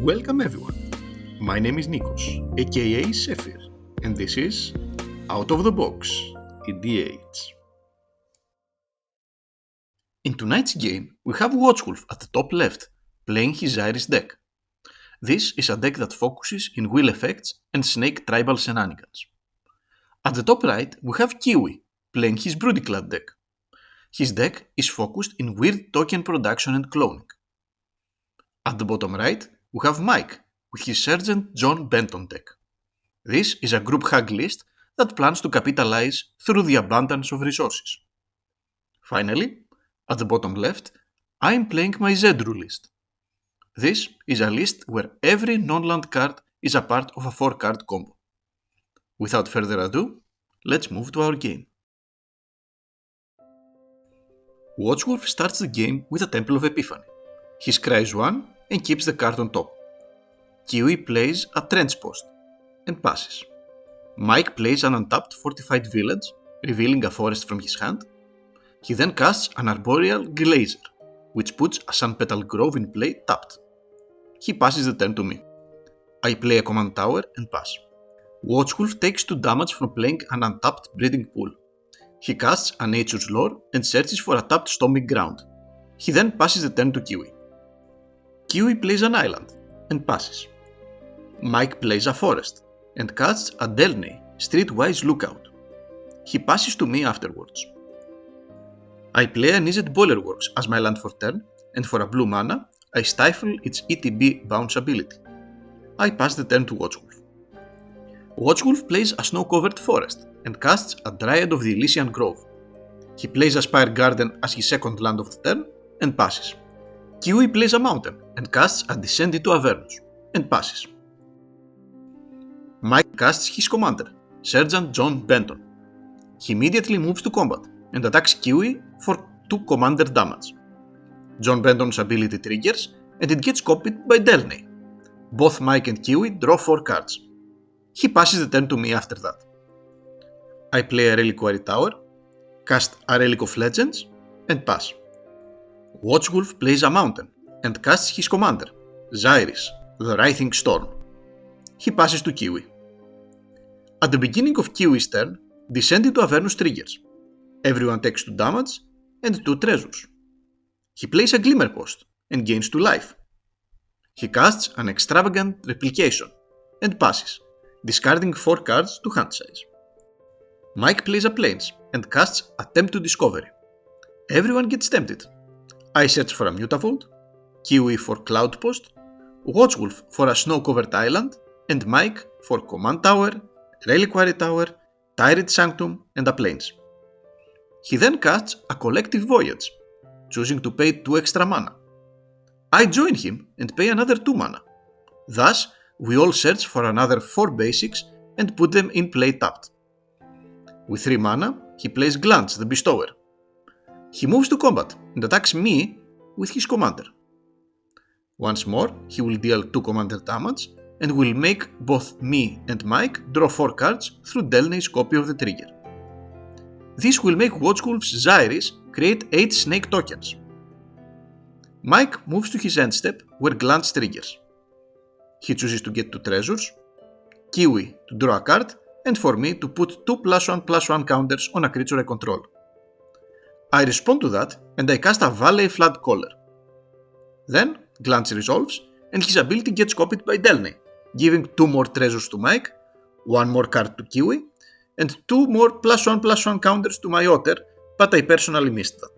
Welcome everyone, my name is Nikos, aka Sephir, and this is Out of the Box, EDH. In tonight's game, we have Watchwolf at the top left, playing his Xyris deck. This is a deck that focuses in wheel effects and snake tribal shenanigans. At the top right, we have Kiwi, playing his Brudiclad deck. His deck is focused in weird token production and cloning. At the bottom right, we have Mike with his Sergeant John Benton deck. This is a group hug list that plans to capitalize through the abundance of resources. Finally, at the bottom left, I am playing my Zedruu list. This is a list where every non-land card is a part of a 4-card combo. Without further ado, let's move to our game. Watchwolf starts the game with a Temple of Epiphany. He scries 1 and keeps the card on top. Kiwi plays a Trench Post and passes. Mike plays an untapped fortified village, revealing a forest from his hand. He then casts an Arboreal Glacier, which puts a Sunpetal Grove in play tapped. He passes the turn to me. I play a Command Tower and pass. Watchwolf takes 2 damage from playing an untapped Breeding Pool. He casts a Nature's Lore and searches for a tapped Stomping Ground. He then passes the turn to Kiwi. Kiwi plays an island and passes. Mike plays a forest and casts a Delney Streetwise Lookout. He passes to me afterwards. I play an Izzet Boilerworks as my land for turn, and for a blue mana, I stifle its ETB bounce ability. I pass the turn to Watchwolf. Watchwolf plays a snow-covered forest and casts a Dryad of the Elysian Grove. He plays a Spire Garden as his second land of the turn and passes. Kiwi plays a mountain and casts a Descent into Avernus and passes. Mike casts his commander, Sergeant John Benton. He immediately moves to combat and attacks Kiwi for 2 commander damage. John Benton's ability triggers and it gets copied by Delney. Both Mike and Kiwi draw 4 cards. He passes the turn to me after that. I play a Reliquary Tower, cast a Relic of Legends and pass. Watchwolf plays a mountain and casts his commander, Xyris, the Writhing Storm. He passes to Kiwi. At the beginning of Kiwi's turn, Descent into Avernus triggers. Everyone takes 2 damage and 2 treasures. He plays a Glimmer Post and gains 2 life. He casts an Extravagant Replication and passes, discarding 4 cards to hand size. Mike plays a Plains and casts a Tempt to Discovery. Everyone gets tempted. I search for a Mutavault, Kiwi for Cloud Post, Watchwolf for a snow-covered island, and Mike for Command Tower, Reliquary Tower, Tyrant Sanctum, and a Plains. He then casts a Collective Voyage, choosing to pay 2 extra mana. I join him and pay another 2 mana. Thus, we all search for another 4 basics and put them in play tapped. With 3 mana, he plays Glance the Bestower. He moves to combat and attacks me with his commander. Once more, he will deal 2 commander damage and will make both me and Mike draw 4 cards through Delney's copy of the trigger. This will make Watchwolf's Xyris create 8 snake tokens. Mike moves to his end step where Glance triggers. He chooses to get 2 treasures, Kiwi to draw a card, and for me to put 2 +1/+1 counters on a creature I control. I respond to that and I cast a Valley Flood Caller. Then Glance resolves and his ability gets copied by Delney, giving 2 more treasures to Mike, 1 more card to Kiwi, and 2 more +1/+1 counters to my Otter, but I personally missed that.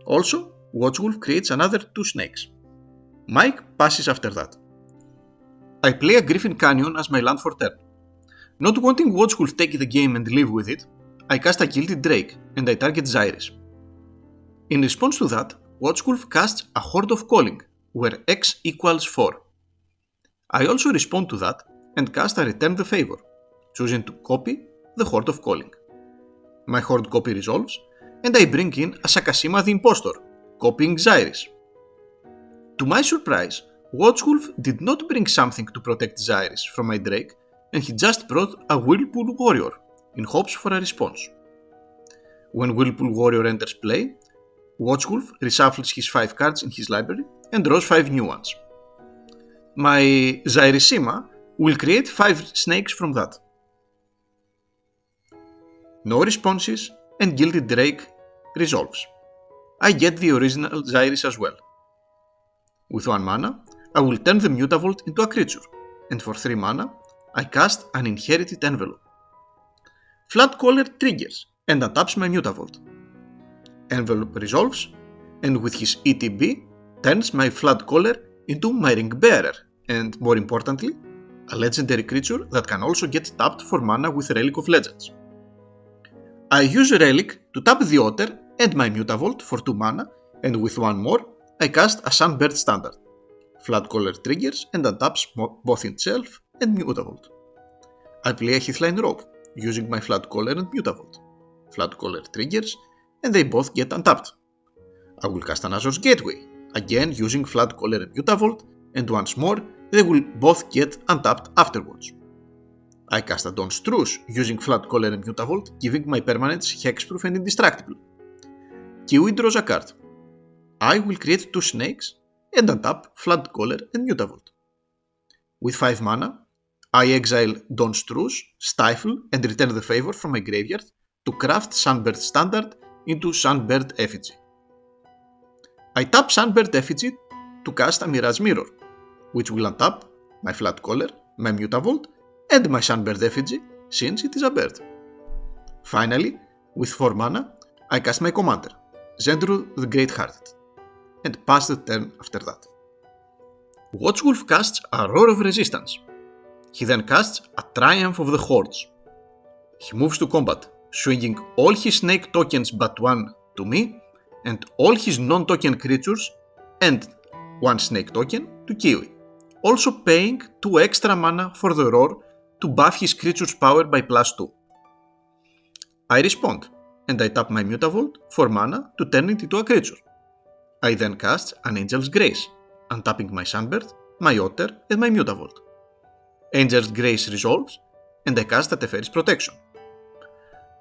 Also, Watchwolf creates another 2 snakes. Mike passes after that. I play a Griffin Canyon as my land for turn. Not wanting Watchwolf take the game and live with it, I cast a Gilded Drake and I target Xyris. In response to that, Watchwolf casts a Horde of Calling, where X equals 4. I also respond to that and cast a Return the Favor, choosing to copy the Horde of Calling. My Horde copy resolves, and I bring in a Sakashima the Impostor, copying Xyris. To my surprise, Watchwolf did not bring something to protect Xyris from my Drake, and he just brought a Whirlpool Warrior, in hopes for a response. When Whirlpool Warrior enters play, Watchwolf reshuffles his 5 cards in his library and draws 5 new ones. my Xyris will create 5 snakes from that. No responses and Gilded Drake resolves. I get the original Xyris as well. With 1 mana, I will turn the Mutavault into a creature, and for 3 mana, I cast an Inherited Envelope. Floodcaller triggers and untaps my Mutavault. Envelope resolves, and with his ETB, turns my Floodcaller into my Ringbearer, and more importantly, a legendary creature that can also get tapped for mana with Relic of Legends. I use Relic to tap the Otter and my Mutavault for 2 mana, and with 1 more, I cast a Sunbird Standard. Floodcaller triggers and untaps both itself and Mutavault. I play a Heathline Rope, using my Floodcaller and Mutavault. Floodcaller triggers, and they both get untapped. I will cast an Azor's Gateway, again using Floodcaller and Mutavault, and once more, they will both get untapped afterwards. I cast a Dawn's Truce using Floodcaller and Mutavault, giving my permanents hexproof and indestructible. Kiwi draws a card. I will create 2 snakes and untap Floodcaller and Mutavault. With 5 mana, I exile Dawn's Truce, Stifle, and return the favor from my graveyard to craft Sunbird Standard into Sunbird Effigy. I tap Sunbird Effigy to cast a Mirage Mirror, which will untap my Floodcaller, my Mutavault, and my Sunbird Effigy, since it is a bird. Finally, with 4 mana, I cast my commander, Zedruu the Great-Hearted, and pass the turn after that. Watchwolf casts a Roar of Resistance. He then casts a Triumph of the Hordes. He moves to combat, swinging all his snake tokens but 1 to me, and all his non-token creatures and 1 snake token to Kiwi, also paying 2 extra mana for the Roar to buff his creature's power by +2. I respond, and I tap my Mutavault for mana to turn it into a creature. I then cast an Angel's Grace, untapping my Sunbird, my Otter, and my Mutavault. Angel's Grace resolves, and I cast a Teferi's Protection.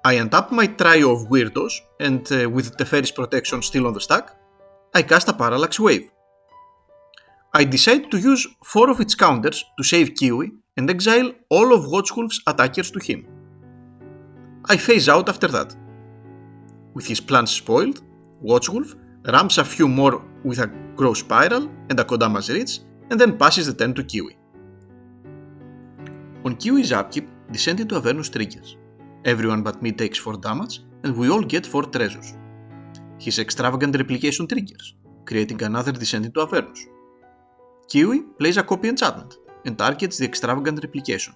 I untap my trio of weirdos, and with Teferi's Protection still on the stack, I cast a Parallax Wave. I decide to use 4 of its counters to save Kiwi and exile all of Watchwolf's attackers to him. I phase out after that. With his plans spoiled, Watchwolf ramps a few more with a Growth Spiral and a Kodama's Reach, and then passes the turn to Kiwi. On Kiwi's upkeep, Descent into Avernus triggers. Everyone but me takes 4 damage, and we all get 4 treasures. His Extravagant Replication triggers, creating another Descent into Avernus. Kiwi plays a copy enchantment, and targets the Extravagant Replication.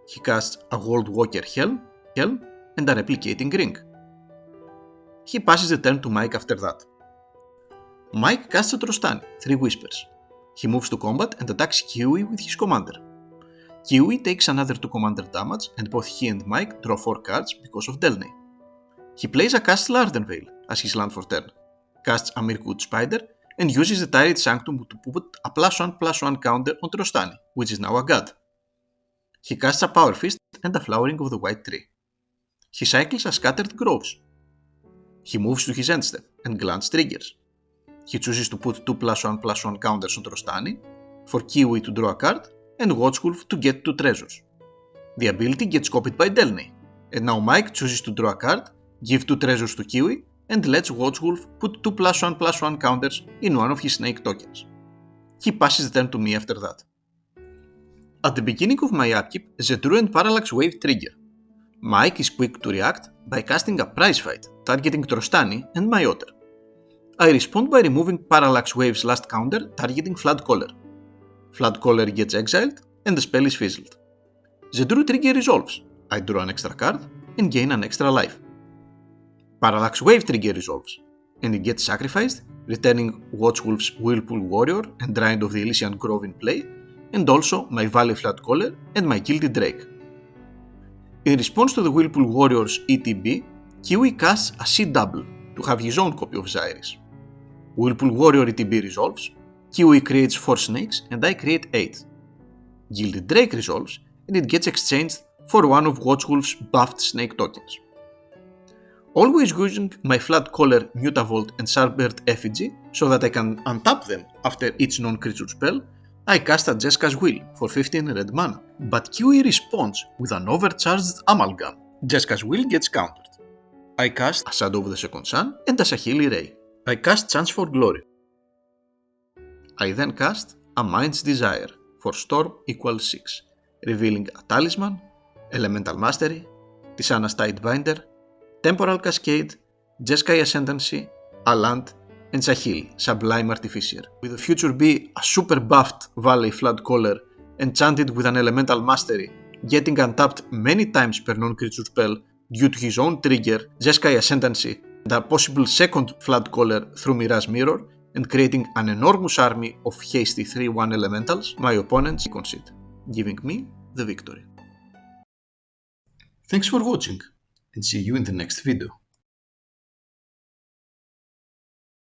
He casts a World Walker Helm, and a Replicating Ring. He passes the turn to Mike after that. Mike casts a Trostani, 3 Whispers. He moves to combat and attacks Kiwi with his commander. Kiwi takes another 2 commander damage, and both he and Mike draw 4 cards because of Delnay. He plays a Castle Ardenvale as his land for turn, casts a Mirkwood Spider, and uses the Tyrant Sanctum to put a +1/+1 counter on Trostani, which is now a god. He casts a Power Fist and a Flowering of the White Tree. He cycles a Scattered Groves. He moves to his end step and Glance triggers. He chooses to put 2 +1/+1 counters on Trostani, for Kiwi to draw a card, and Watchwolf to get 2 treasures. The ability gets copied by Delnay, and now Mike chooses to draw a card, give 2 treasures to Kiwi, and lets Watchwolf put 2 +1/+1 counters in one of his snake tokens. He passes the turn to me after that. At the beginning of my upkeep, Zedruu and Parallax Wave trigger. Mike is quick to react by casting a Prize Fight, targeting Trostani and my Otter. I respond by removing Parallax Wave's last counter, targeting Floodcaller. Floodcaller gets exiled, and the spell is fizzled. Zedruu trigger resolves. I draw an extra card and gain an extra life. Parallax Wave trigger resolves, and it gets sacrificed, returning Watchwolf's Whirlpool Warrior and Rind of the Elysian Grove in play, and also my Valley Floodcaller and my Gilded Drake. In response to the Whirlpool Warrior's ETB, Kiwi casts a Sea Double to have his own copy of Xyris. Whirlpool Warrior ETB resolves, Kiwi creates 4 snakes and I create 8. Gilded Drake resolves, and it gets exchanged for one of Watchwolf's buffed snake tokens. Always using my Floodcaller, Mutavault and Sunbird Effigy so that I can untap them after each non-creature spell, I cast a Jeska's Will for 15 red mana, but QE responds with an overcharged Amalgam. Jeska's Will gets countered. I cast a Shadow of the Second Sun and a Saheeli Ray. I cast Chance for Glory. I then cast a Mind's Desire for Storm equals 6, revealing a Talisman, Elemental Mastery, Tisana's Tidebinder, Temporal Cascade, Jeskai Ascendancy, a land, and Saheeli, Sublime Artificer, with the future be a super buffed Valley Floodcaller enchanted with an Elemental Mastery, getting untapped many times per non-creature spell due to his own trigger, Jeskai Ascendancy, and a possible second Floodcaller through Mirage Mirror, and creating an enormous army of hasty 3/1 elementals my opponents concede, giving me the victory. Thanks for watching, and see you in the next video.